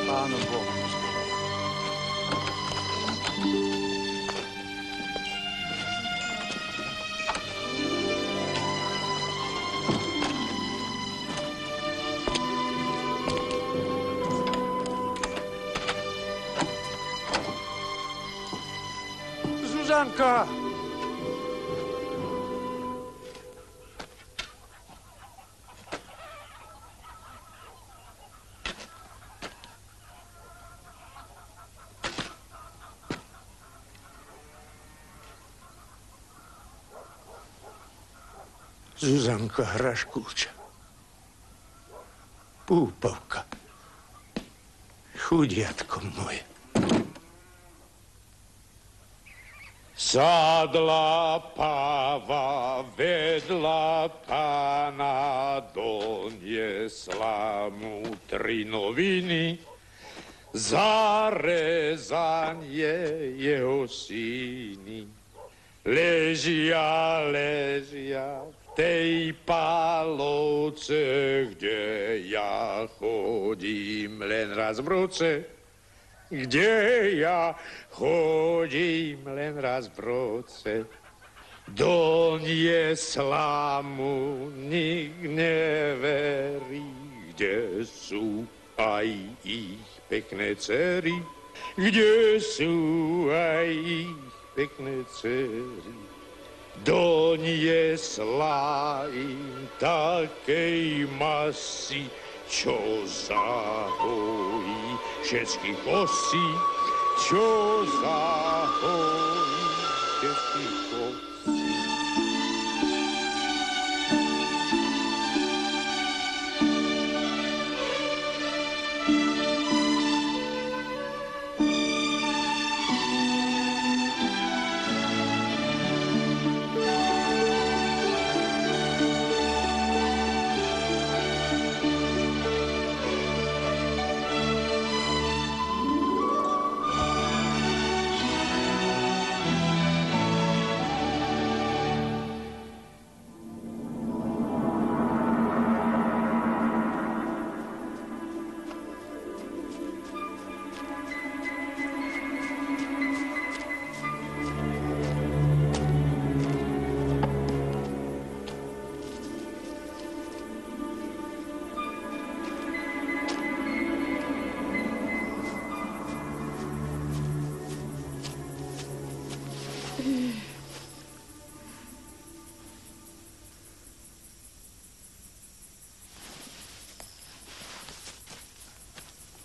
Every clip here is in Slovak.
Áno, Boh. Zuzanka! Zuzanka Hraškúča. Púpavka. Chudiatko moje. Sadla páva vedľa pána, doniesla mu 3 noviny, zarezanie jeho syny. Ležia v tej pálovce, kde ja chodím len raz v roce. Kde ja chodím len raz v roce, doniesla mu, nik neverí, kde sú aj ich pekné dcery, kde sú aj ich pekné dcery. Doniesla im takej masy, čo zahojí všetky kosy, čo zahojí všetky kosy.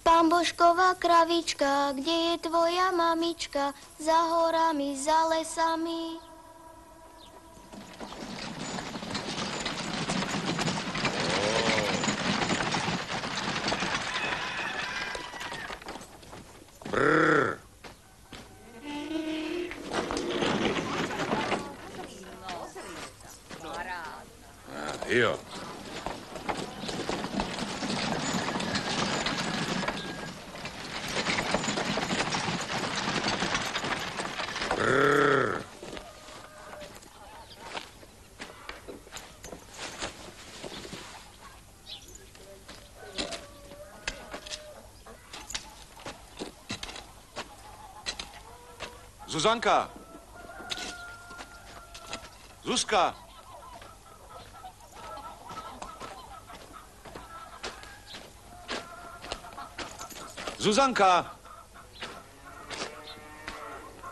Pán Božková kravička, kde je tvoja mamička? Za horami, za lesami. Brrr. Jo. Brrr. Zuzanka! Zuzka! Zuzanka!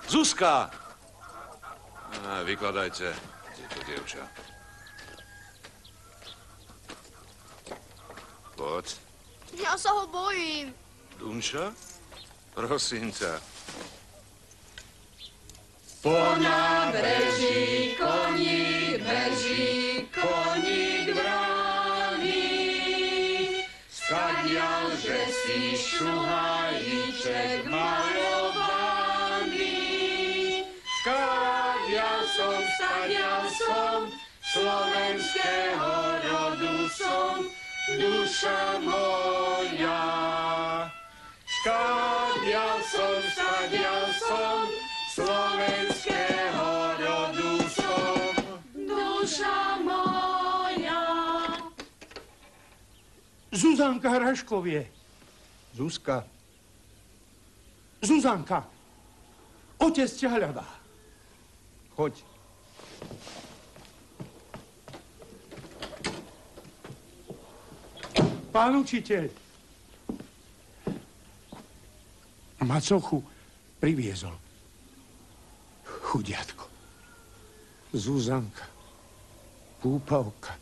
Zuzka! Vykladajte, tieto dievča. Poď. Ja sa ho bojím. Dunča? Prosím ťa. Po nábreží koník beží, koník vraní. Skadiaľ, že si šuhajíček malovaný. Skadiaľ som, slovenského rodu som, duša moja. Skadiaľ som, slovenského rodu som, duša moja. Zuzanka Hraškovie. Zuzka, Zuzanka, otec ťa hľadá. Choď. Pán učiteľ, macochu priviezol. Chudiatko. Zuzanka. Púpavka.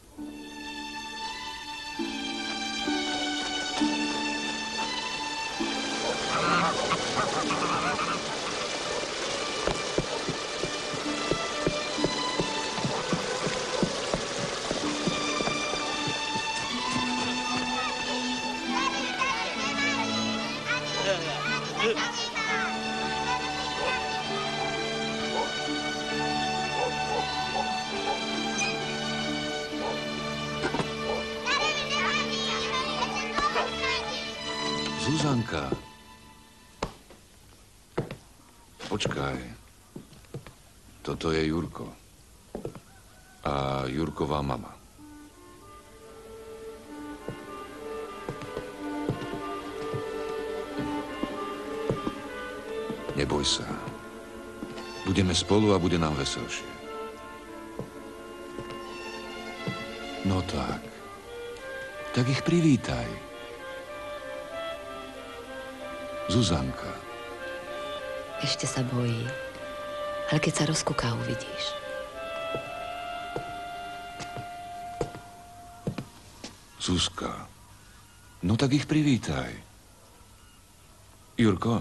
Zuzanka. Počkaj. Toto je Jurko. A Jurková mama. Neboj sa. Budeme spolu a bude nám veselšie. No tak. Tak ich privítaj. Zuzanka. Ešte sa bojí. Ale keď sa rozkúká, uvidíš. Zuzka. No tak ich privítaj. Jurko?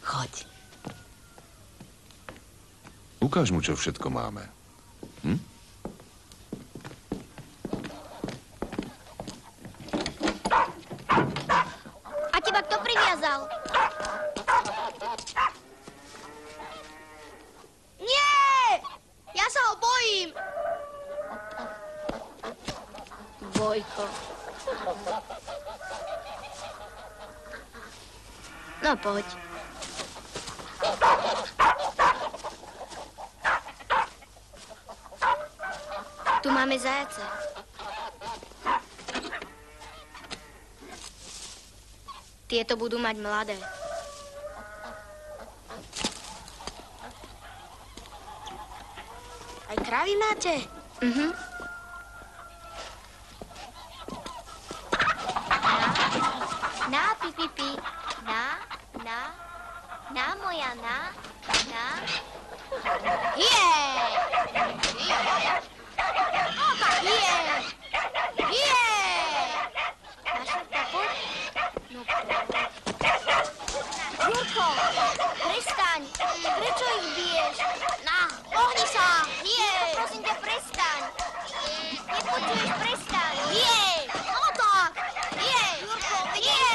Choď. Ukáž mu, čo všetko máme. Hm? A teba kto priviazal? Nie! Ja sa ho bojím. Vojko. No poď. Tu máme zajace. Tieto budú mať mladé. Aj krávy máte? Mhm. Na, pi, pi, pi. Na, moja, na. Je! No tak je! Mašurka, poď. No poď. Jurko, prestaň. Prečo ich biješ? Na, pohni sa. Nie. Prosím ťa, prestaň. Nepočuješ, prestaň. Nie. No tak. Nie. Jurko, nie.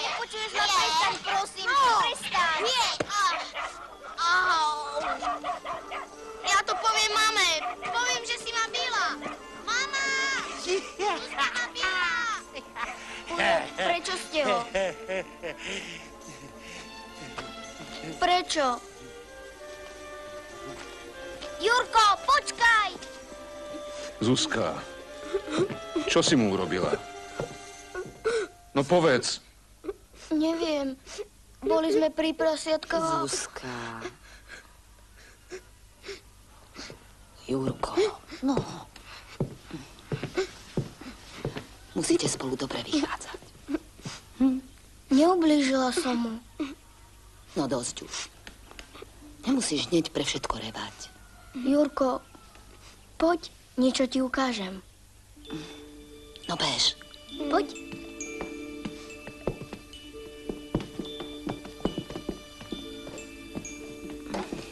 Nepočuješ ma, prestaň, prosím. Prestaň. Nie. Ja to poviem mame. Poviem, že si ma bila. Mama! Si ma bila. Prečo ste ho? Prečo? Jurko, počkaj! Zuzka. Čo si mu urobila? No povedz. Neviem. Boli sme pri prasiatkách. Zuzka. Jurko, no. Musíte spolu dobre vychádzať. Neublížila som mu. No dosť už. Nemusíš hneď pre všetko revať. Jurko, poď, niečo ti ukážem. No bež. Poď.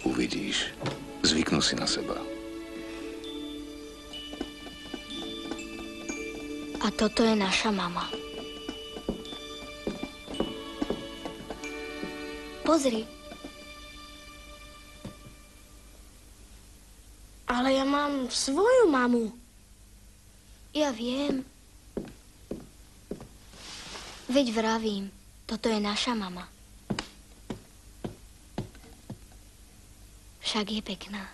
Uvidíš. Zvyknú si na seba. A toto je naša mama. Pozri. Ale ja mám svoju mamu. Ja viem. Veď vravím, toto je naša mama. Však je pekná.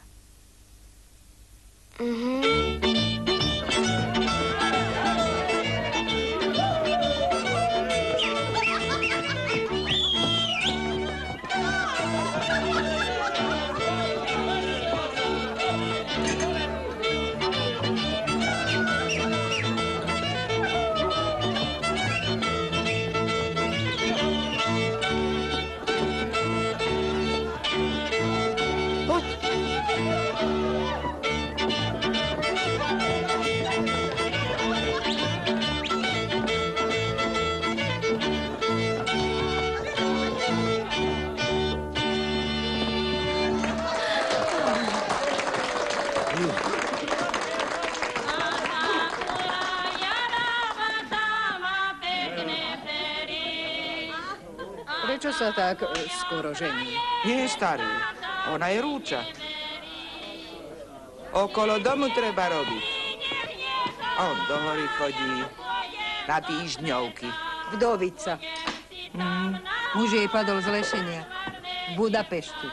Prečo sa tak skoro žení? Nie je starý. Ona je rúča. Okolo domu treba robiť. On do hory chodí na týždňovky. Vdovica. Muž jej padol z lešenia v Budapešti.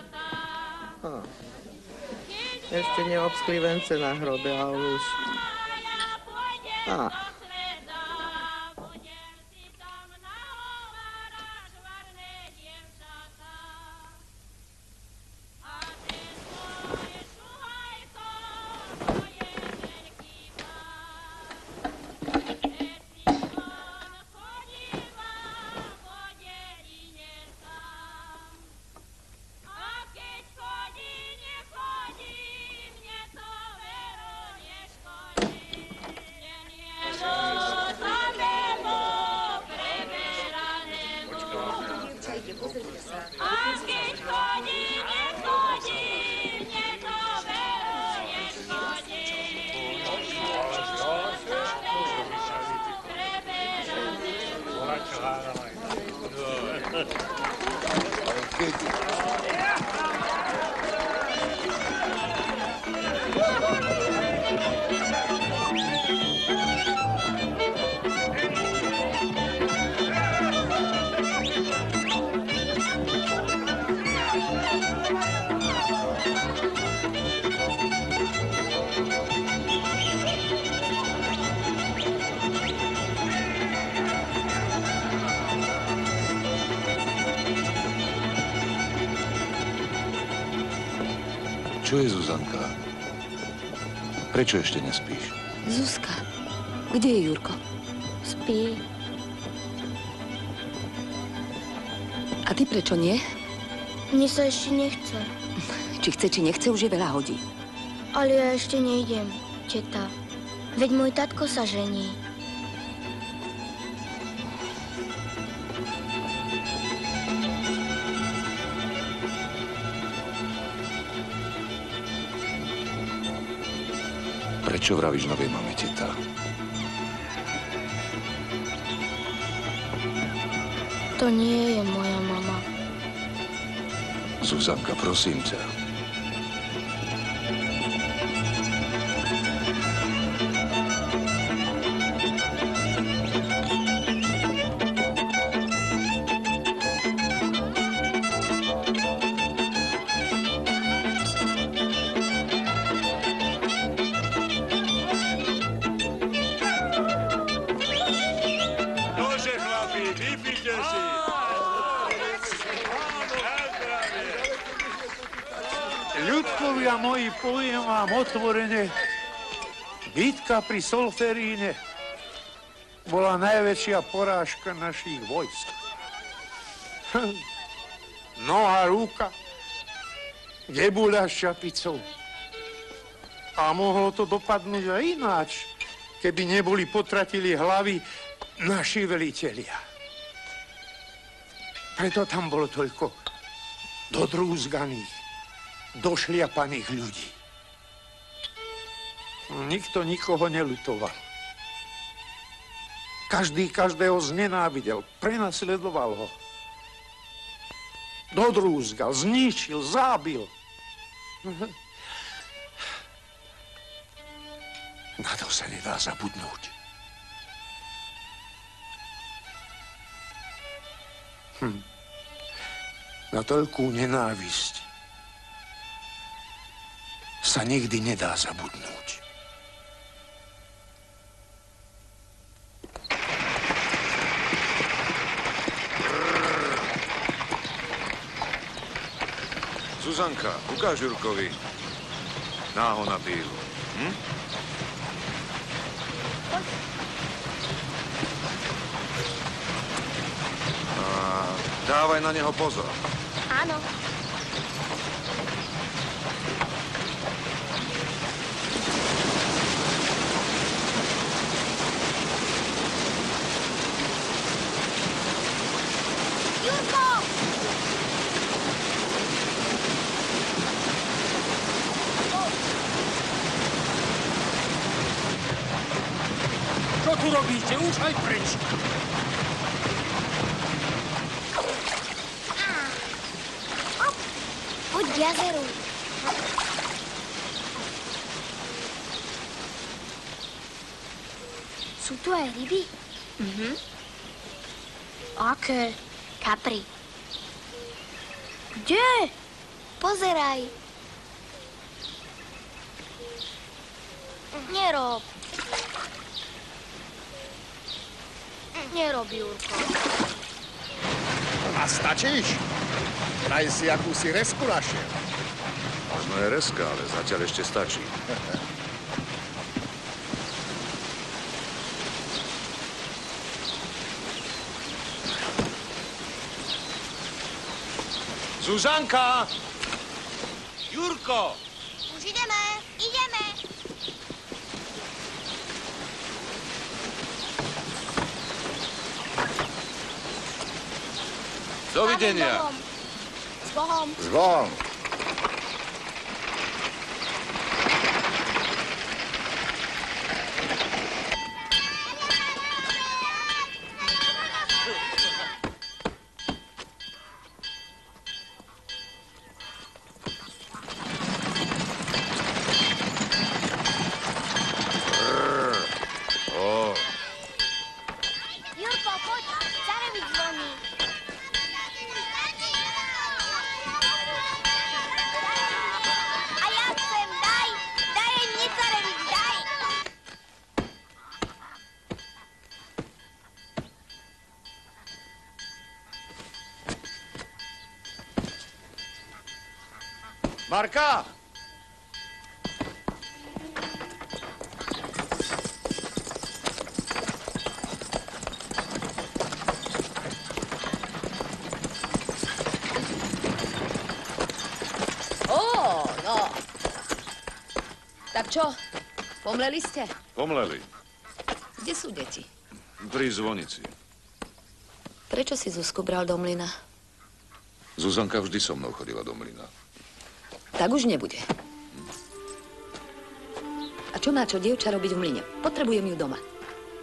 Ešte neobskli vence na hrobe, ale už... Čo je, Zuzanka? Prečo ešte nespíš? Zuzka, kde je Jurko? Spí. A ty prečo nie? Mne sa ešte nechce. Či chce, či nechce, už je veľa hodí. Ale ja ešte nejdem, teta. Veď môj tatko sa žení. Prečo vravíš novej mame, teta? To nie je moja mama. Zuzanka, prosím ťa. Ľudkovia moji, poviem vám otvorene, bitka pri Solferíne bola najväčšia porážka našich vojsk. Noha, ruka, debuľa s čapicou. A mohlo to dopadnúť aj ináč, keby neboli potratili hlavy naši velitelia. Preto tam bolo toľko dodrúzganých, došliapaných ľudí. Nikto nikoho neľutoval. Každý každého znenávidel, prenasledoval ho. Dodrúzgal, zničil, zábil. Na to sa nedá zabudnúť. Na toľkú nenávisť sa nikdy nedá zabudnúť. Zuzanka, ukáž Jurkovi náho na pílu. A dávaj na neho pozor. Áno. Jurko! Čo tu robíte? Už aj preč. jazeru. Sú tu aj ryby? Aké? Kapry. Kde? Pozeraj. Nerob. Nerob, Jurko. A stačíš? Daj si akúsi resku našiel. Možno je reska, ale zatiaľ ešte stačí. Zuzanka! Jurko! Už ideme, ideme. Dovidenia. S Bohom. S Bohom. Jurko, poď, zareviť zvoní. A ja chcem, daj im nezareviť, daj. Marka! No. Tak čo? Pomleli ste? Pomleli. Kde sú deti? Pri zvonici. Prečo si Zuzku bral do mlyna? Zuzanka vždy so mnou chodila do mlyna. Tak už nebude. A čo má čo dievča robiť v mlyne? Potrebujem ju doma.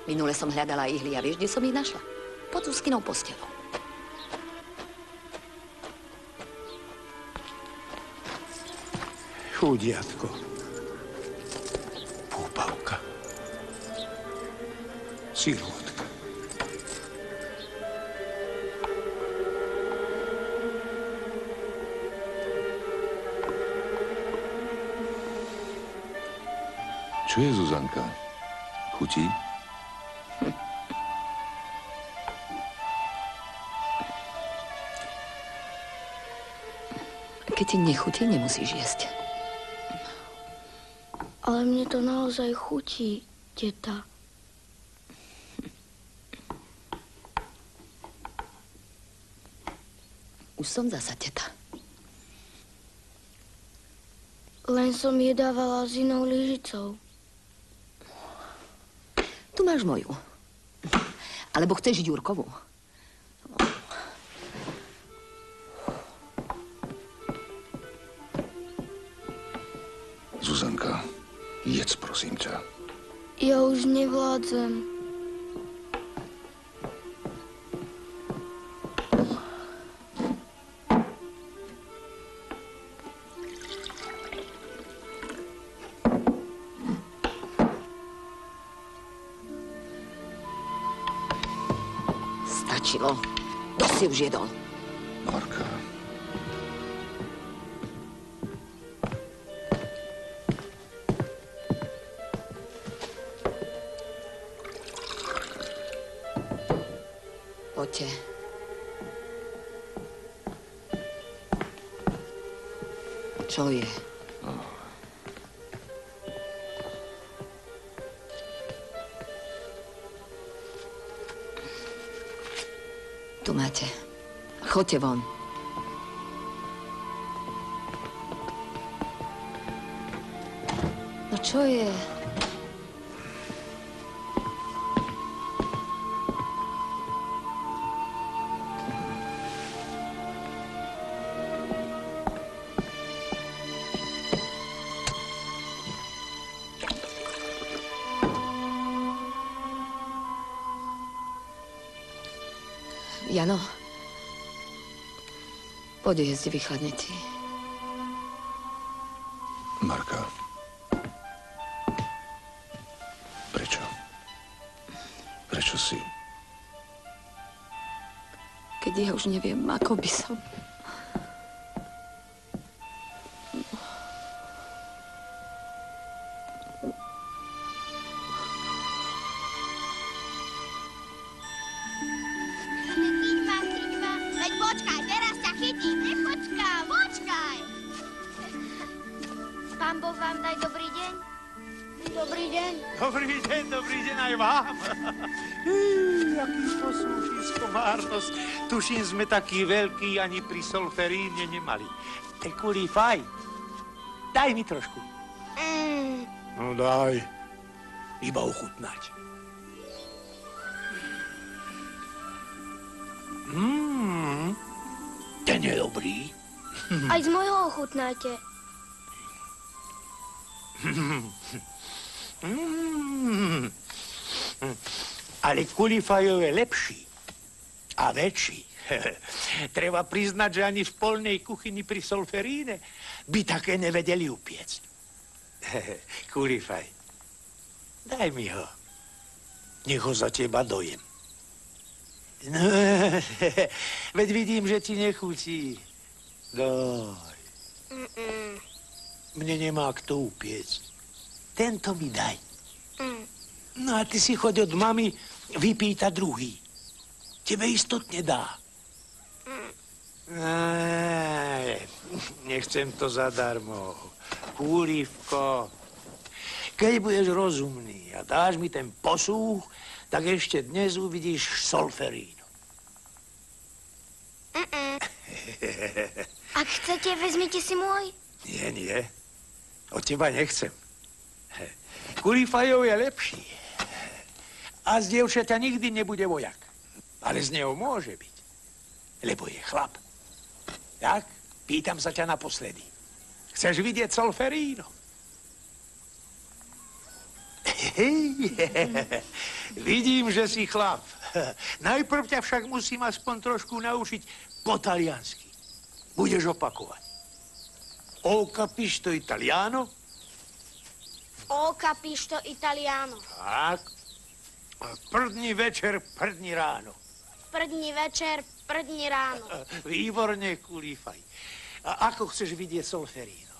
Minule som hľadala ihly a vieš, kde som ich našla? Pod Zuzkinou postelou. Chudiatko. Púpavka. Sirotka. Čo je, Zuzanka? Chutí? Keď ti nechutí, nemusíš jesť. Ale mne to naozaj chutí, teta. Už som zasa teta. Len som jedávala s inou lyžicou. Tu máš moju. Alebo chceš Ďurkovú? Zuzanka, jedz, prosím ťa. Ja už nevládzem. Stačilo. Dosť si už jedol. Marka. Poďte. Čo je? Tu máte. Choďte von. No čo je? Jano, poď jesť, vychladne ti. Marka. Prečo? Prečo si... Keď ja už neviem, ako by som... Veď počkaj, teraz ťa chytím. Nepočkaj, počkaj. Pán Boh vám daj dobrý deň. Dobrý deň. Dobrý deň aj vám. Jaký poslúchisko, márnosť. Tuším, sme taký veľký ani pri Solferíne nemali. Kulifaj, daj mi trošku. No daj, iba ochutnať. Ten je dobrý. Aj z mojho ochutnáte. Ale Kulifajov je lepší a väčší. Treba priznať, že ani v polnej kuchyni pri Solferíne by také nevedeli upiecť. Kulifaj, daj mi ho. Nech ho za teba dojem. No, veď vidím, že ti nechutí. Daj. Mne nemá kto upiecť. Tento mi daj. No a ty si choď od mami vypýta druhý. Tebe istotne dá. Nechcem to zadarmo. Kulívko, keď budeš rozumný a dáš mi ten posúch, tak ešte dnes uvidíš Solferínu. Ak chcete, vezmite si môj. Nie. Od teba nechcem. Kulifajov je lepší. A z dievčaťa nikdy nebude vojak. Ale z neho môže byť. Lebo je chlap. Tak, pýtam sa ťa naposledy. Chceš vidieť Solferíno? Vidím, že si chlap. Najprv ťa však musím aspoň trošku naučiť po taliansky. Budeš opakovať. O capisto italiano? O capisto italiano. Tak. První večer, první ráno. První večer, první ráno. Výborne, Kulifaj. A ako chceš vidieť Solferíno?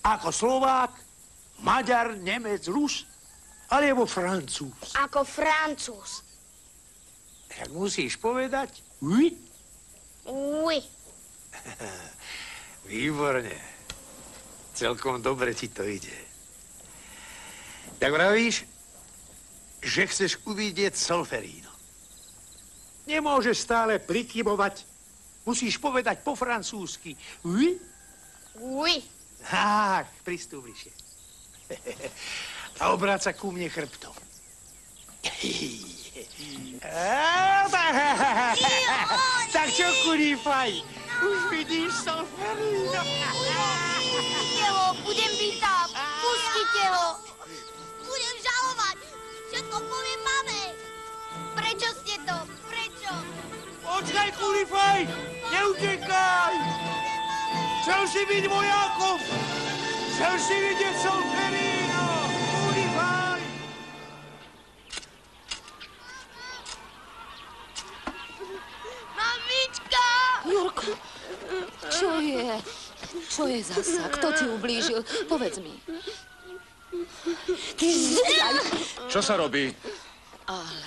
Ako Slovák, Maďar, Nemec, Rus, alebo Francúz? Ako Francúz. Tak musíš povedať oui? Oui. Výborne. Celkom dobre ti to ide. Tak vravíš, že chceš uvidieť Solferíno. Nemôžeš stále prikybovať. Musíš povedať po francúzsky. Oui? Oui. Tak, pristúp bližšie. A obráť sa ku mne chrbtom. Tak čo, Kulifaj? Už vidíš Solferíno? Pustite ho, budem byť tam. Pustite ho. Budem žalovať. Všetko poviem mame. Prečo ste to? Prečo? Počkaj, Kulifaj! Neutekaj! Chcel si byť vojakom! Chcel si vidieť Solferíno! Kulifaj! Mamička! Jurko, čo je? Čo je zasa? Kto ti ublížil? Povedz mi. Čo sa robí? Ale...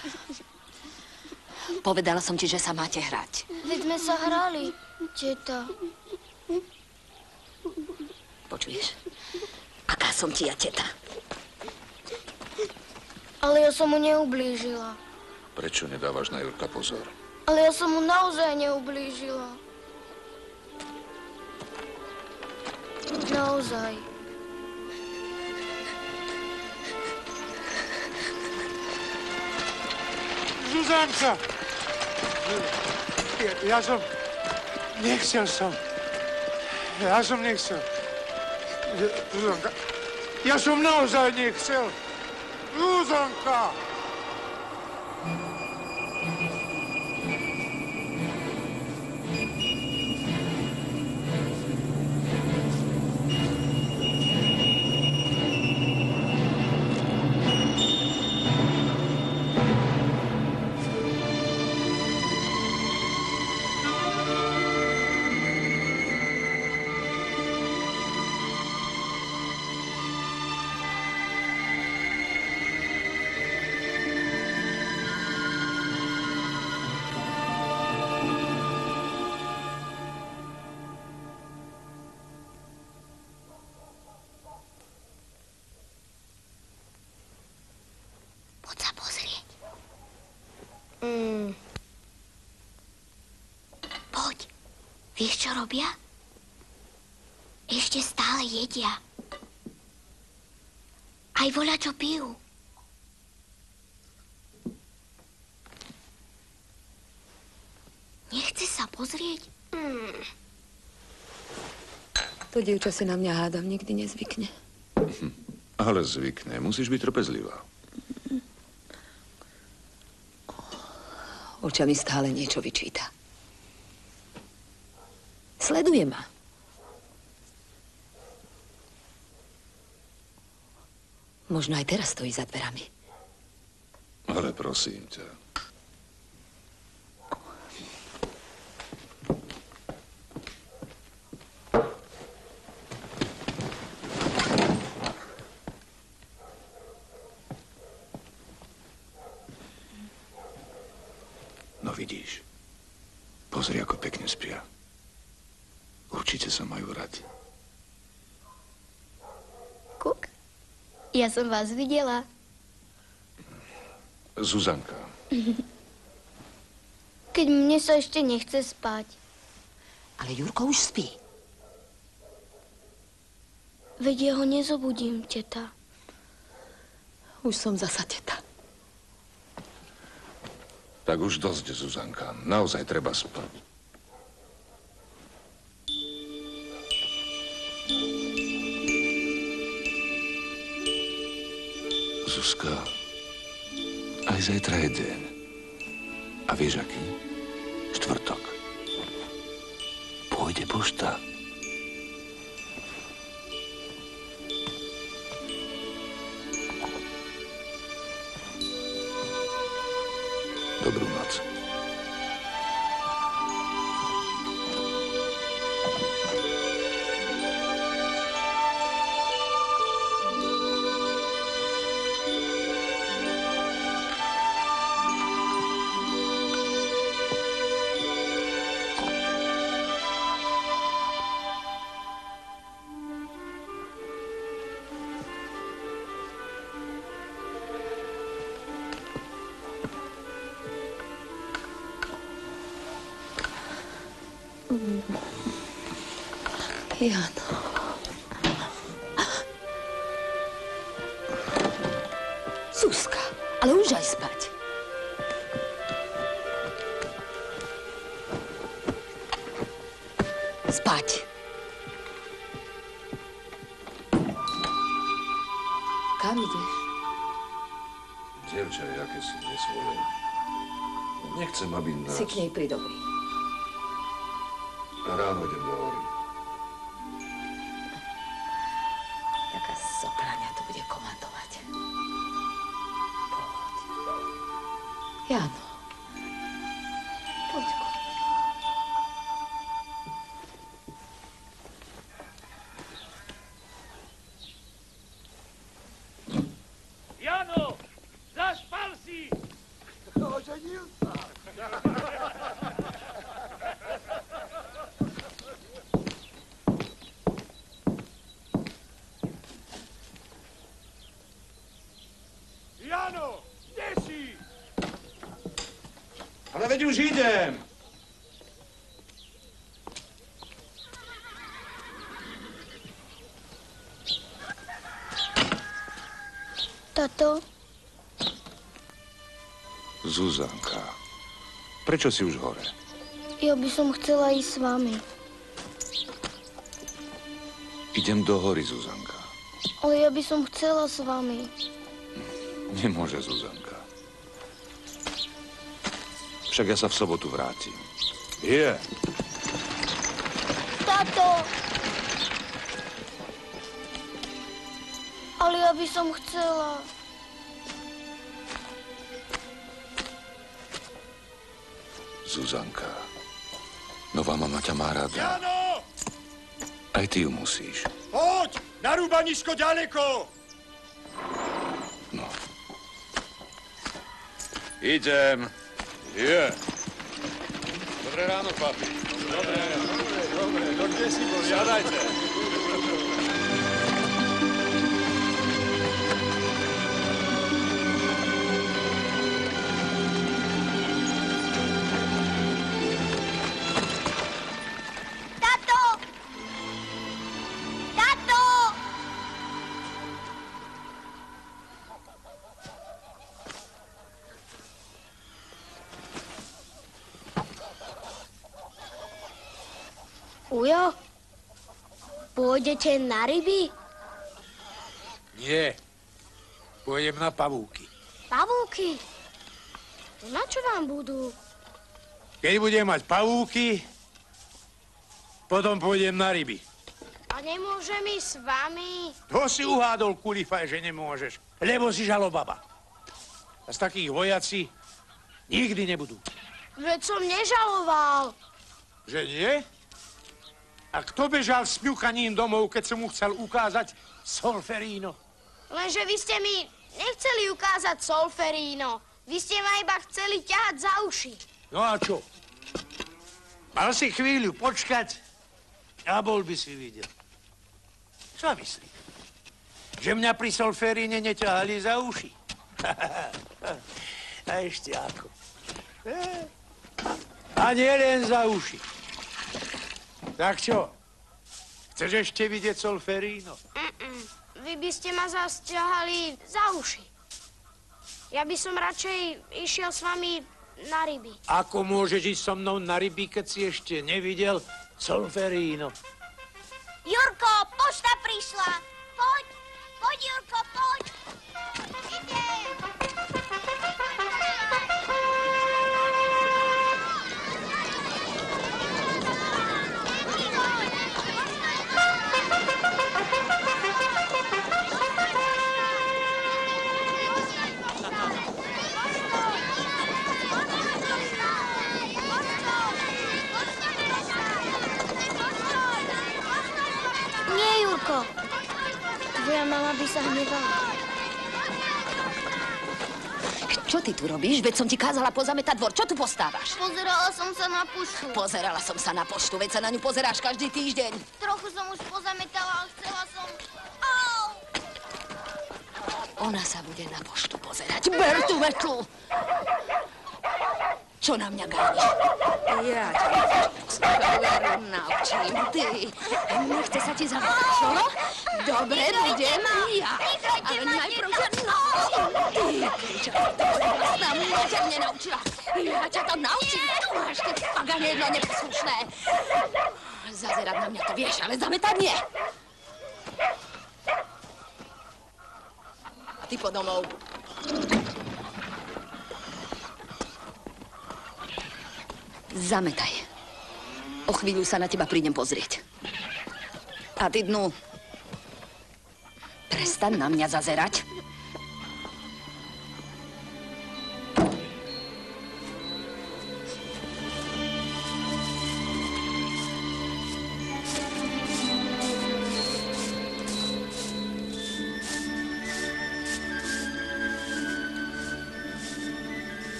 Povedala som ti, že sa máte hrať. Veď sme sa hrali, teta. Počuješ? Aká som ti ja teta? Ale ja som mu neublížila. Prečo nedávaš na Jurka pozor? Ale ja som mu naozaj neublížila. Naozaj. Zuzanka! Ja som... Nechcel som. Zuzanka, ja som naozaj nechcel. Zuzanka! Poď sa pozrieť. Poď. Vieš, čo robia? Ešte stále jedia. Aj voľa, čo pijú. Nechce sa pozrieť? To dievča si na mňa hádam nikdy nezvykne. Ale zvykne. Musíš byť trpezlivá. Očami stále niečo vyčíta. Sleduje ma. Možno aj teraz stojí za dverami. Ale prosím ťa. No vidíš. Pozri, ako pekne spia. Určite sa majú radi. Kuk, ja som vás videla. Zuzanka. Keď mne sa ešte nechce spať. Ale Jurko už spí. Veď ja ho nezobudím, teta. Už som zasa teta. Tak už dosť, Zuzanka. Naozaj treba spať. Zuzka, aj zajtra je deň. A vieš aký? Štvrtok. Pôjde pošta. Dobrú noc. Jano. Zuzka, ale už aj spať. Spať. Kam ideš? Dievča je akési nesvoje. Nechcem, aby nás... Si k nej pridobrý. Ráno idem do hory. Taká sopraňa tu bude komandovať. Poď. Jano. Poďko. Jano, zaspal si! Oženil sa. Jano, kde si? Ale veď už idem! Tato, Zuzanka, prečo si už hore? ja by som chcela ísť s vami. Idem do hory, Zuzanka. Ale ja by som chcela s vami. Nemôže, Zuzanka. Však ja sa v sobotu vrátim. Je. Tato! Ale ja by som chcela. Zuzanka, nová mama ťa má rada. Jano! Aj ty ju musíš. Poď! Na rúbanisko ďaleko! No. Idem. Je. Dobré ráno, papi. Dobre, no kde si bol? Siadajte. Ujo, pôjdete na ryby? Nie. Pôjdem na pavúky. Pavúky? Na čo vám budú? Keď budem mať pavúky, potom pôjdem na ryby. A nemôžem ísť s vami? To si uhádol, Kulifaj, že nemôžeš, lebo si žalobaba. A z takých vojaci nikdy nebudú. Veď som nežaloval. Že nie? A kto bežal s ňuchaním domov, keď som mu chcel ukázať Solferino? Lenže vy ste mi nechceli ukázať Solferino. Vy ste ma iba chceli ťahať za uši. No a čo? Mal si chvíľu počkať a bol by si videl. Čo myslíš? Že mňa pri Solferine neťahali za uši? A ešte ako. A nie len za uši. Tak čo? Chceš ešte vidieť Solferino? Vy by ste ma zas ťahali za uši. Ja by som radšej išiel s vami na ryby. Ako môžeš ísť so mnou na ryby, keď si ešte nevidel Solferino? Jurko, pošta prišla. Poď, poď, Jurko, poď. Idem. Nie, Jurko. Tvoja mama by sa hnevala. Čo ty tu robíš? Veď som ti kázala pozametať dvor. Čo tu postávaš? Pozerala som sa na pušku. Pozerala som sa na poštu, veď sa na ňu pozeráš každý týždeň. Trochu som už pozametala, ale chcela som... Au! Ona sa bude na poštu pozerať. Ber tú metlu! Čo na mňa gániš? Ja ťa naučím, ty. Nechce sa ti zavolať, čo? Dobre, budem ja. Ale najprv ťa naučím. Ty, kriča, tvoja vlastná mňa ťa nenaučila. Ja ťa to naučím. Tu máš, ty pagane jedno neposlušné. Zazerať na mňa to vieš, ale zametať nie. A ty po domov. Zametaj. O chvíľu sa na teba prídem pozrieť. A ty dnu. Prestaň na mňa zazerať.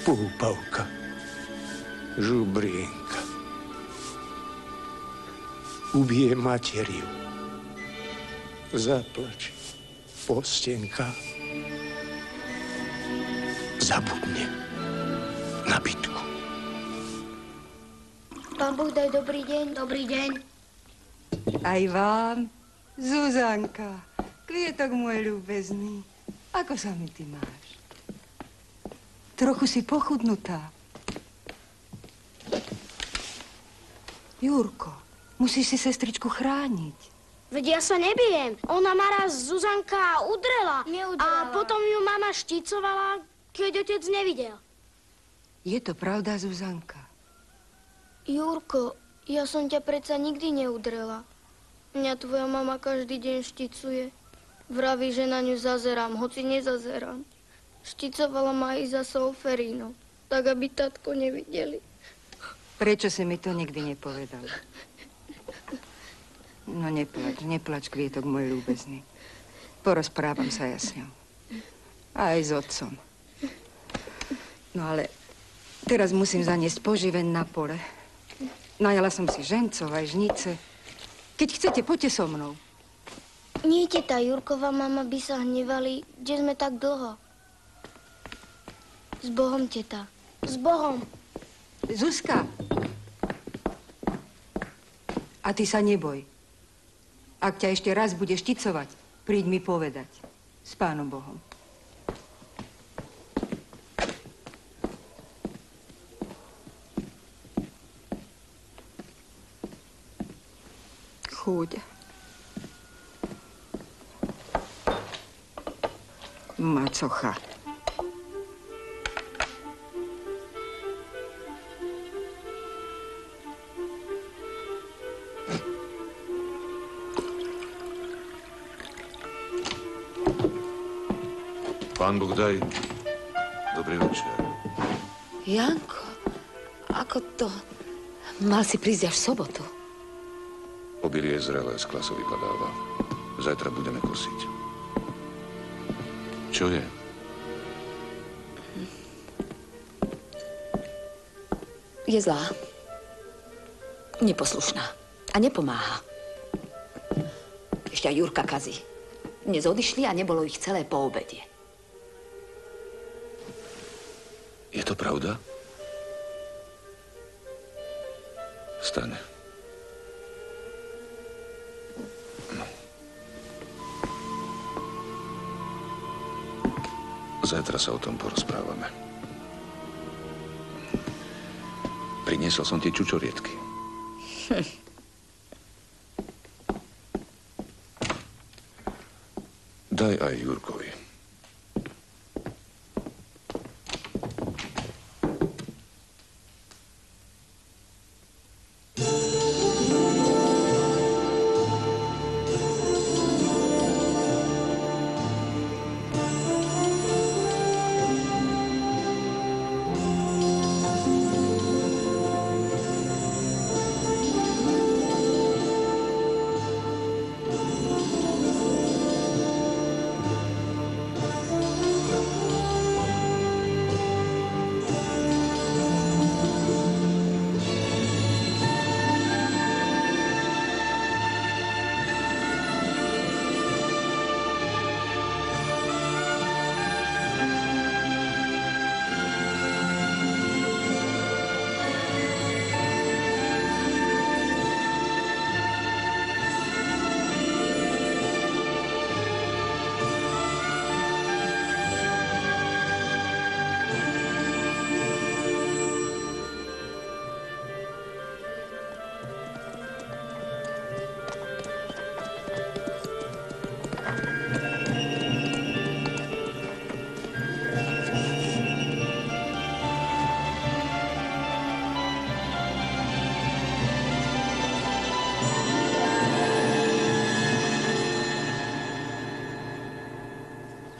Púpavka. Žubrienka. Ubije materiu. Zaplače. Postenka. Zabudne na bitku. Pán Boh, daj dobrý deň. Dobrý deň. Aj vám, Zuzanka, kvietok môj ľúbezný. Ako sa mi ty máš? Trochu si pochudnutá. Jurko, musíš si sestričku chrániť. Veď ja sa nebijem. Ona ma raz Zuzanka udrela. Neudrela. A potom ju mama šticovala, keď otec nevidel. Je to pravda, Zuzanka? Jurko, ja som ťa predsa nikdy neudrela. Mňa tvoja mama každý deň šticuje. Vraví, že na ňu zazerám, hoci nezazerám. Šticovala ma aj za Solferino, tak aby tatko nevideli. Prečo si mi to nikdy nepovedal? No neplač, kvietok môj ľúbezný. Porozprávam sa ja s ňou. Aj s otcom. No ale teraz musím zaniesť poživeň na pole. Najala som si žencov aj žnice. Keď chcete, poďte so mnou. Nie, teta Jurková mama by sa hnevali, kde sme tak dlho. S Bohom, teta. S Bohom. Zuzka. A ty sa neboj. Ak ťa ešte raz bude šticovať, príď mi povedať. S Pánom Bohom. chuť. Macocha. Pán Bogdaj, dobrý večer. Janko, ako to? Mal si prísť až v sobotu. Obilie je zrelé, z klasu vypadáva. Zajtra budeme kosiť. Čo je? Je zlá. Neposlušná. A nepomáha. Ešte aj Jurka kazí. Dnes odišli a nebolo ich celé po obede. Je to pravda? Stane. No. Zajtra sa o tom porozprávame. Priniesol som tie čučoriedky. Daj aj Jurkovi.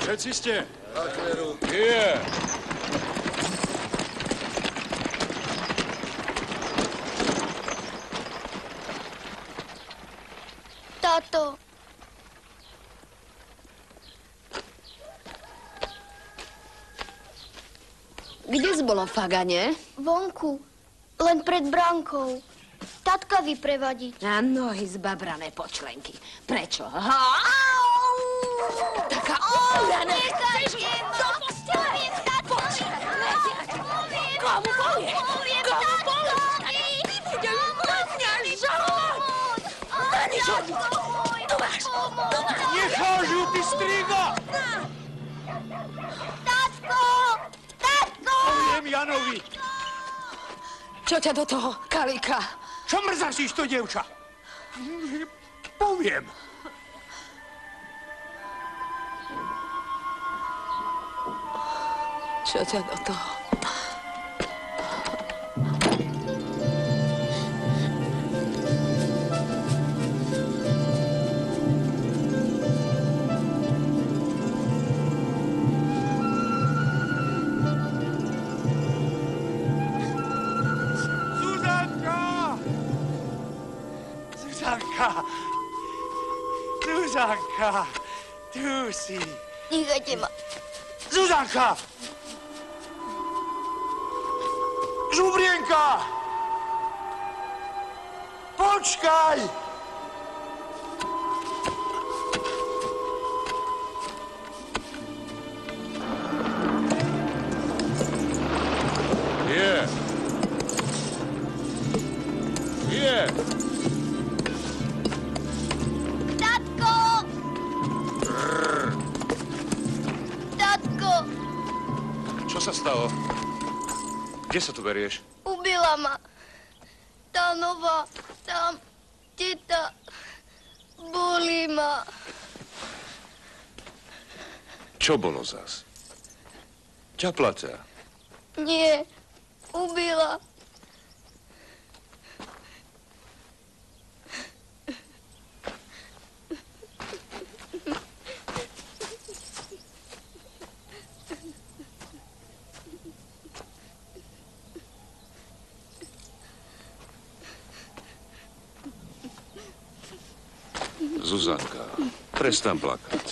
Všetci ste? Je! Táto. Kde si bolo v Fagane? Vonku. Len pred bránkou. Tatka vyprevadiť. Na nohy zbabrané počlenky. Prečo? Ha? Taká úľaná. Nechajte ma! Poviem tatkovi! Komu povie? Komu povie? Ty budeš mňa žalovať! Na nič hodí. Tu máš. Nechal, žlutý striga! Tatko! Tatko! Poviem Janovi. Čo ťa do toho, Kalika? Čo mrzačíš to, dievča? Poviem. Čo ťa do toho? Zuzanka, tu si. Nechajte ma. Zuzanka! Žubrienka! Počkaj! Tatko! Tatko! Čo sa stalo? Kde sa tu berieš? Ubila ma. Tá nová, tam, teta. Bolí ma. Čo bolo zas? Ťapla ťa. Nie, ubila. Zuzanka, prestaň plakať.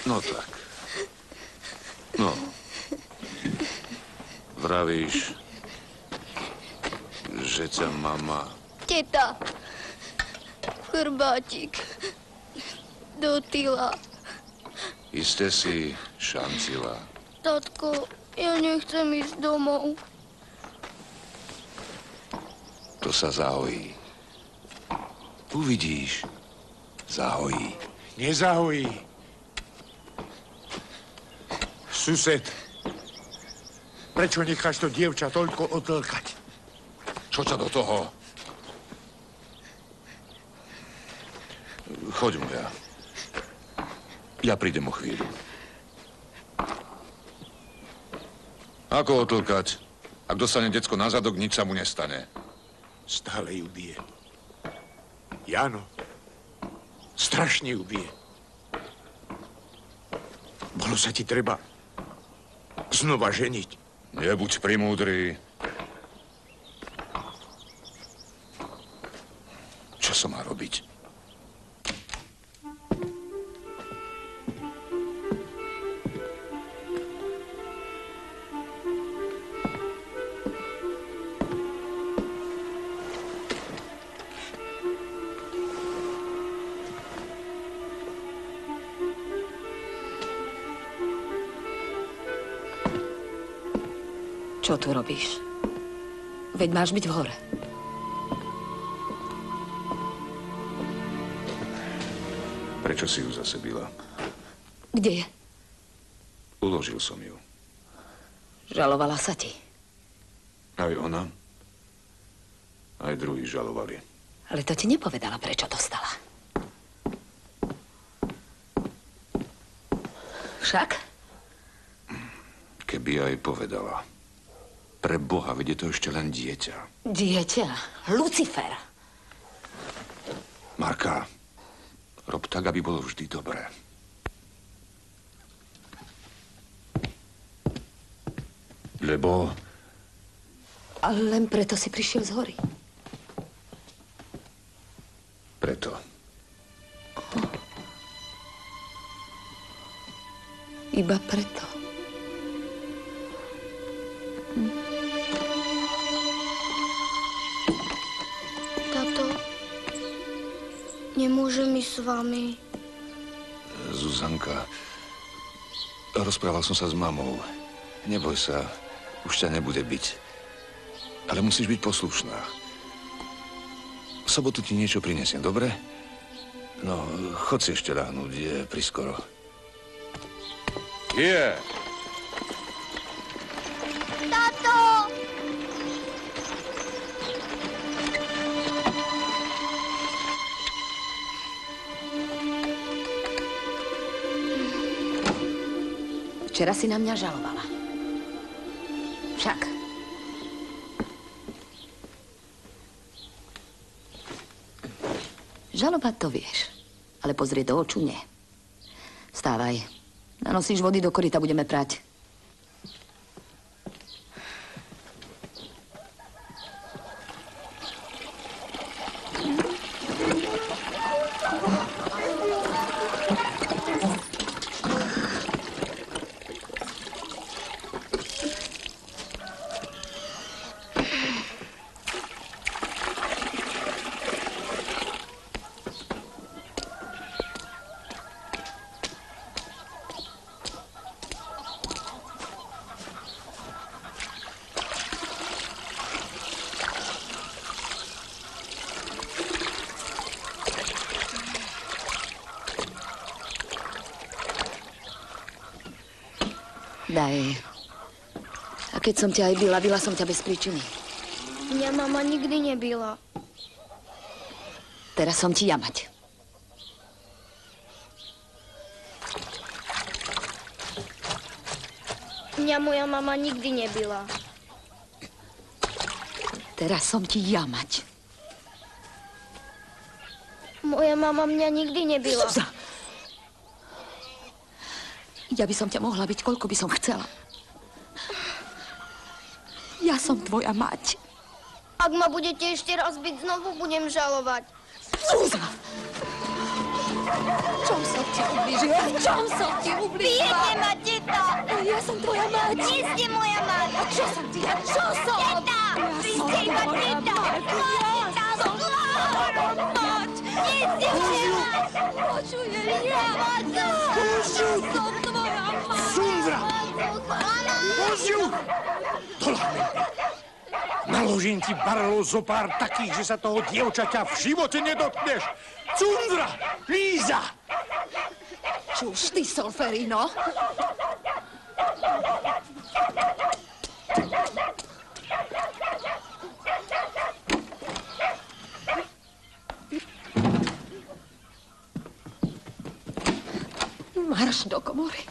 No tak. No. Vravíš, že ťa mama... Teta. Chrbátik. Dotila. Iste si šancila. Tatko, ja nechcem ísť domov. To sa zahojí. Uvidíš. Zahojí. Nezahojí. Sused, prečo necháš to dievča toľko otlkať? Čo ťa do toho? Choď, moja. Ja prídem o chvíľu. Ako otlkať? Ak dostane decko na zadok, nič sa mu nestane. Stále ju bije. Jano, strašne ju bije. Bolo sa ti treba znova ženiť. Nebuď primúdry. Čo som má robiť? Čo tu robíš? Veď máš byť v hore. Prečo si ju zase bila? Kde je? Uložil som ju. Žalovala sa ti. Aj ona, aj druhí žalovali. Ale to ti nepovedala, prečo dostala. Však? Keby aj povedala. Pre Boha, veď je to ešte len dieťa. Dieťa? Lucifer. Marka, rob tak, aby bolo vždy dobré. Lebo... Ale len preto si prišiel z hory. Preto. Iba preto. Tato, nemôžem ísť s vami. Zuzanka, rozprával som sa s mamou. Neboj sa, už ťa nebude byť. Ale musíš byť poslušná. V sobotu ti niečo prinesiem, dobre? No, chod si ešte ráhnuť, je priskoro. Je! Tato! Včera si na mňa žalovala. Však. Žalovať to vieš, ale pozrieť do oču nie. Vstávaj. Nanosíš vody do koryta, budeme prať. Daj. A keď som ťa aj bila som ťa bez príčiny. Mňa mama nikdy nebila. Teraz som ti jamať. Mňa moja mama nikdy nebila. Teraz som ti jamať. Moja mama mňa nikdy nebila. Zuza! Ja by som ťa mohla byť, koľko by som chcela. Ja som tvoja mať. Ak ma budete ešte raz byť, znovu budem žalovať. Zuza! V čom som ti ublížila? V čom som ti ublížila? Bijete ma, teta! Ja som tvoja mať. Nie ste moja mať! A čo som ti? A čo som? Teta! Vy ste iba teta! Ja som tvoja mať. Nie ste moja mať! Počuješ? Ja som tvoja mať. Sundra! Božiu! Doľahne! Naložím ti barelov zo pár takých, že sa toho dievčaťa v živote nedotkneš! Sundra! Líza! Čuž ty, Solferino! Marš do komory.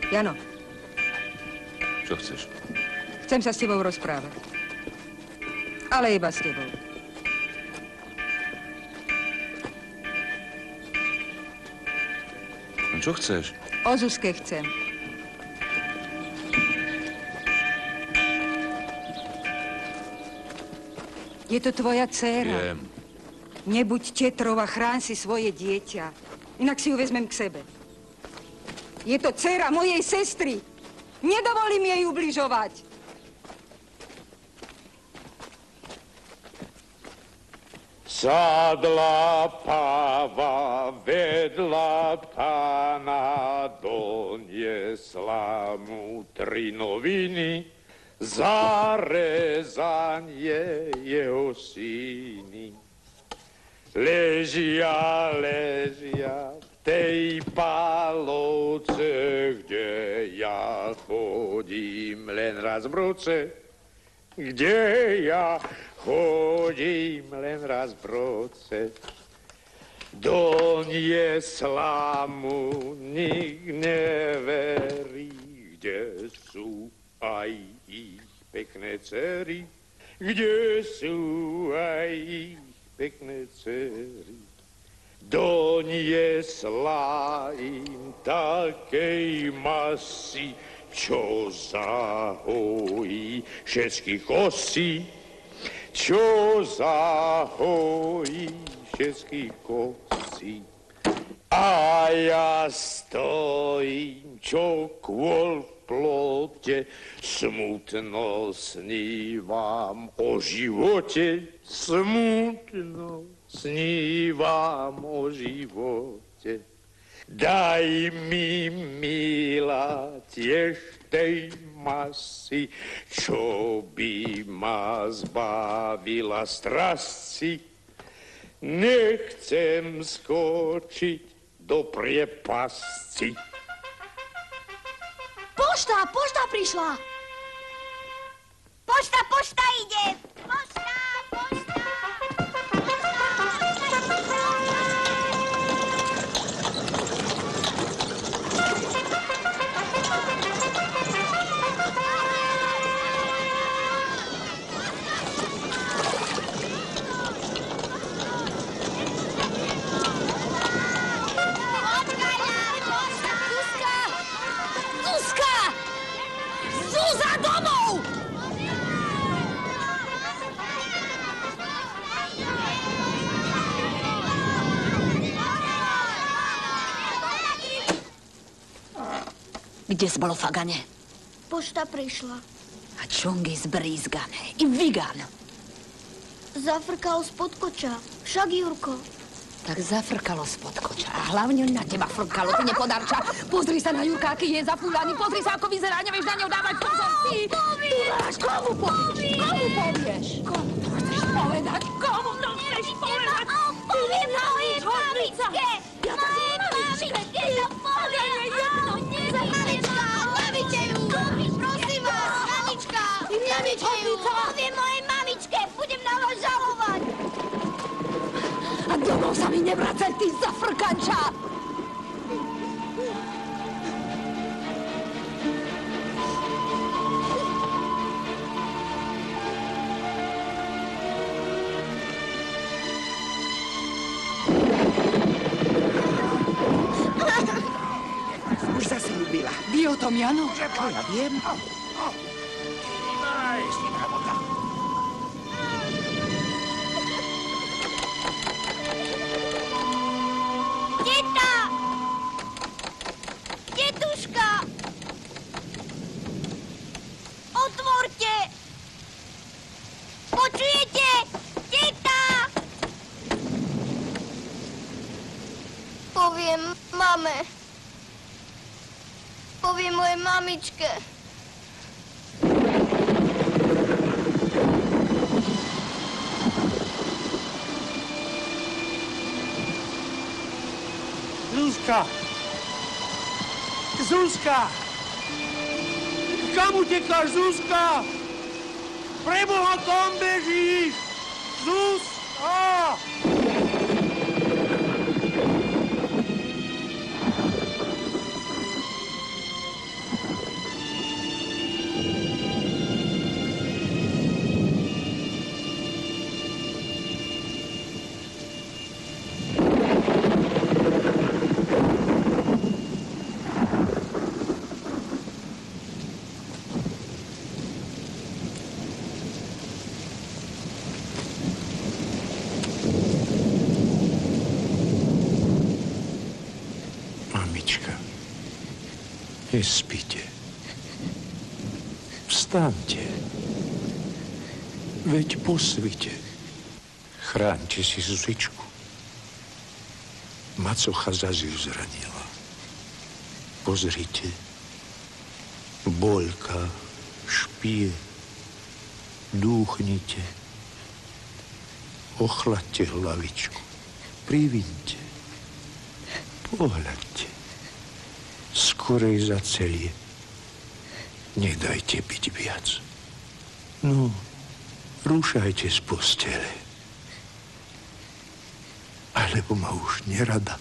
Jano, Čo chceš? chcem sa s tebou rozprávať. Ale iba s tebou. No čo chceš? O Zuzke chcem. Je to tvoja dcéra. Viem. Nebuď tetrov a chráň si svoje dieťa. Inak si ju vezmem k sebe. Je to dcéra mojej sestry. Nedovolím jej ubližovať. Sadla páva vedľa pána, doniesla mu 3 noviny, zarezanie jeho syny. Ležia v tej pálovce, kde ja chodím len raz v roce, kde ja chodím len raz v roce. Doniesla mu, nik neverí, kde sú aj ich pekné dcery, kde sú aj ich pekné dcery. Doniesla im takej masy, čo zahojí všetky kosy, čo zahojí všetky kosy. A ja stojím, čo kôl v plote, smutno snívam o živote, smutno snívam o živote. Daj mi, milá, tiež tej masy, čo by ma zbavila strasti. Nechcem skočiť do priepasti. Pošta prišla. Pošta ide. Pošta. Zúza, domov! Kde si bolo, Fagane? Pošta prišla. A čongy zbrízgané. I Vigan. Zafrkal spod koča. Však, Jurko. Tak zafrkalo spod koča. A hlavne na teba frkalo, ty nepodarča. Pozri sa na Jurka, aký je zafúľaný. Pozri sa, ako vyzerá. Nevieš na ňou dávať pozor, ty. Komu povieš? Komu povieš? Komu to chceš povedať? Komu to chceš povedať? Poviem mojej mamičke! Ja to Mojej mamičke to poviem! Áno, mamička, neviďte ju! Prosím vás, mamička! Neviďte ju! Poviem mojej mamičke! Budem na vás žalovať! A domov sa mi nevracaj, ty zafrkanča! Už zase ľúbila. Vie o tom Jano? Čo ja viem? Teta! Tetuška! Otvorte! Počujete? Teta! Poviem mame. Poviem mojej mamičke. Zuzka! Zuzka! Kam utekáš, Zuzka? Preboha, kam bežíš? Zuzka! Nespíte. Vstaňte. Veď po svite. Chráňte si Zuzičku. Macocha zase ju zranila. Pozrite. Boľka, špie. Dúchnite. Ochladte hlavičku. Priviňte. Pohľadte. Skorej zacelie. Nedajte byť viac. No, rúšajte z postele. Alebo ma už nerada.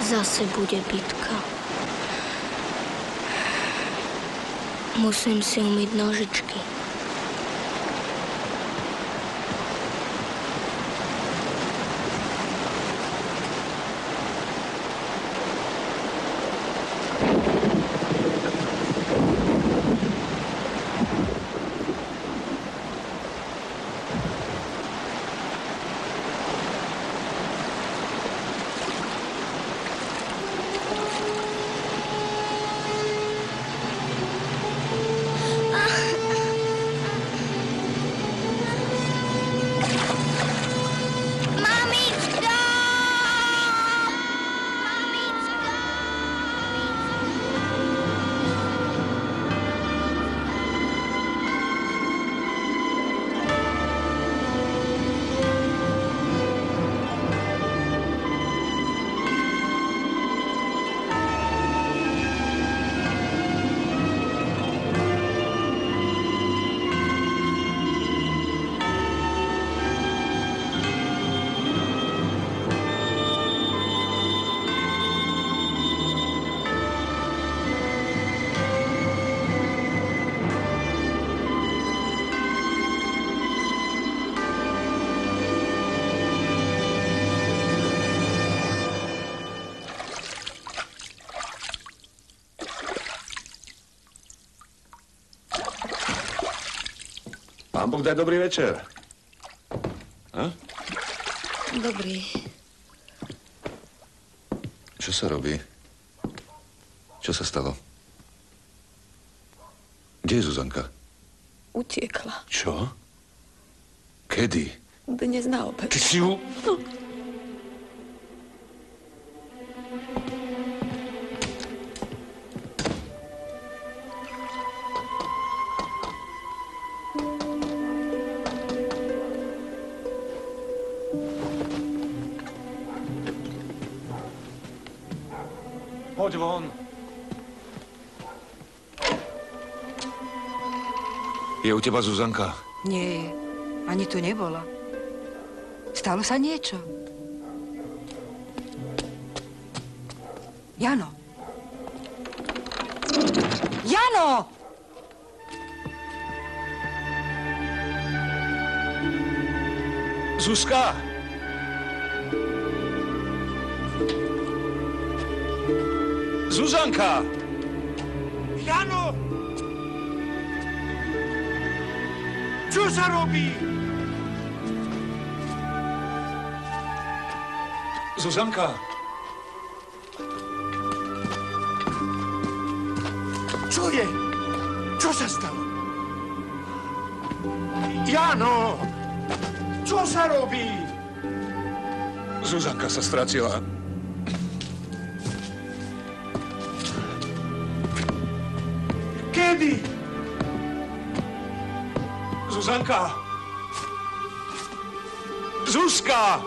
Zase bude bitka. Musím si umyť nožičky. Pán Boh daj dobrý večer. A? Dobrý. Čo sa robí? Čo sa stalo? Kde je Zuzanka? Utiekla. Čo? Kedy? Dnes na obed. Ty si ju... Poď von. Je u teba Zuzanka? Nie je. Ani tu nebola. Stalo sa niečo. Jano. Jano! Zuzka! Zuzanka! Jano! Čo sa robí? Zuzanka! Čo je? Čo sa stalo? Jano! Čo sa robí? Zuzanka sa stratila. Kedy? Zuzanka! Zuzka!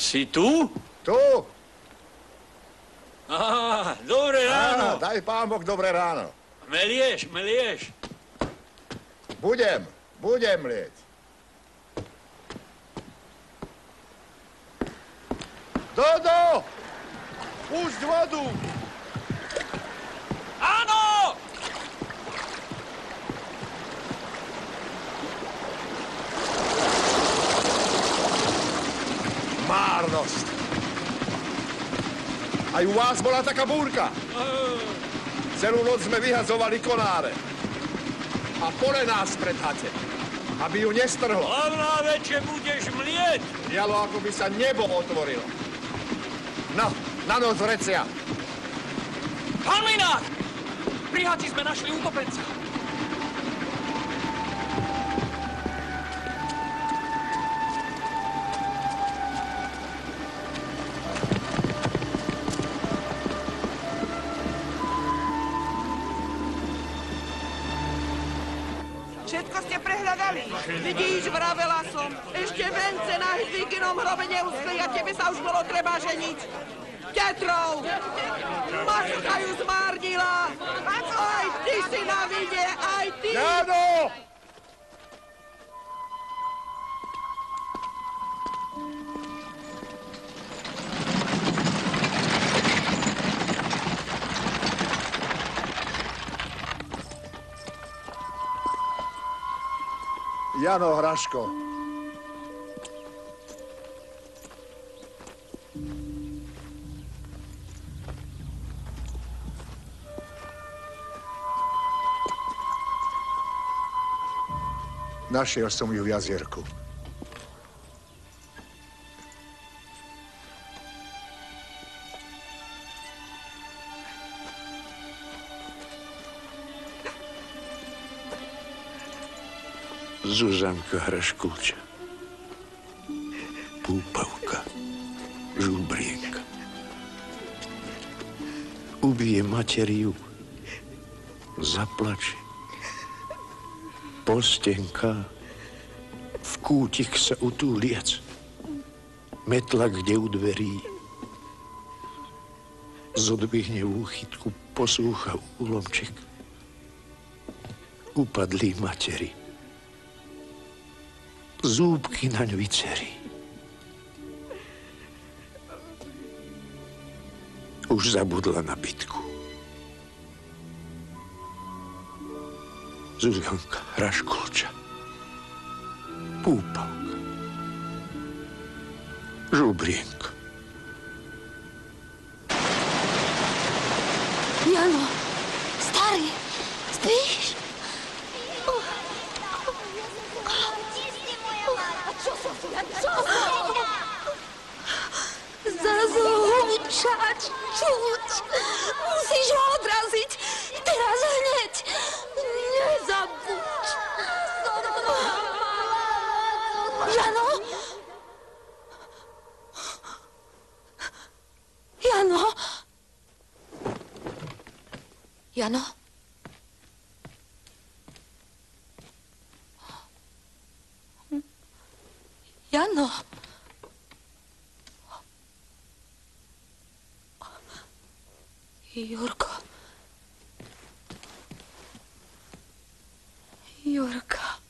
Si tu? Tu. Á, dobré ráno. Daj pán Boh dobré ráno. Melieš. Budem lieť. Dodo! Pusť vodu! Áno! Aj u vás bola taká búrka. Celú noc sme vyhadzovali konáre. A pole nás predháte, aby ju nestrhlo. Hlavná vec, že budeš mlieť. Dialo, ako by sa nebo otvorilo. No, na noc vrecia. Pán Mlinár! Pri hati sme našli utopenca. Všetko ste prehľadali. Vidíš, vravela som. Ešte vence na Hedviginom hrobe neuschli a tebe sa už bolo treba ženiť. Tetrov! Matka ju zmárnila! Aj ty si na vine, aj ty! Jano! Jano Hraško. Našiel som ju v jazierku. Zuzanka Hraškulča. Púpavka. Žubrienka. Ubije materiu. Zaplače. Postenka. V kútik sa utúliac. Metla kde u dverí. Zodvihne v úchytku, poslúcha úlomček. Upadlí materi. Zúbky naň vycerí. Už zabudla na bitku. Zuzanka Hraškulča. Púpavka. Žubrienka. Jano, starý, spíš? Zazúčať, čuť. Musíš ho odraziť. Teraz hneď. Nezabuď. Jano? Jano? Jano? Jano? Jurko. Jurka.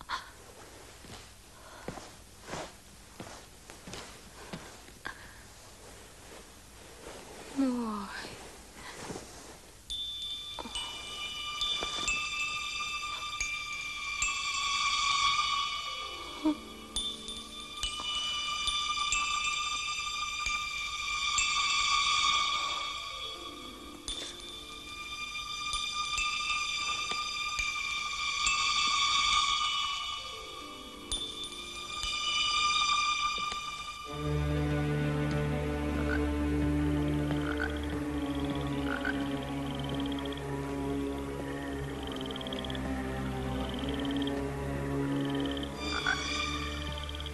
Môj.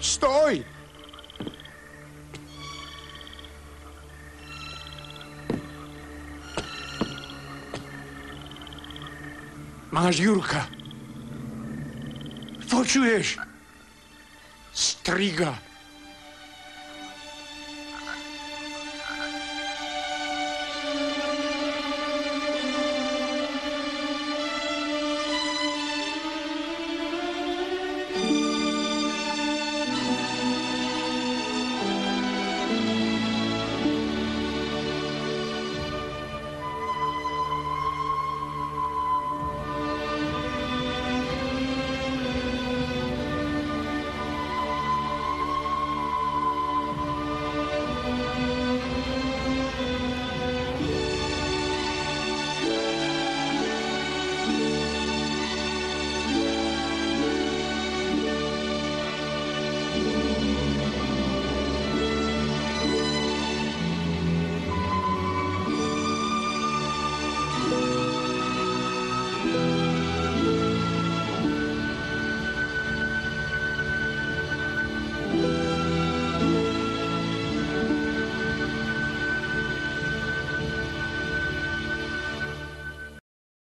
Stoj! Máš Jurka. Počuješ? Striga.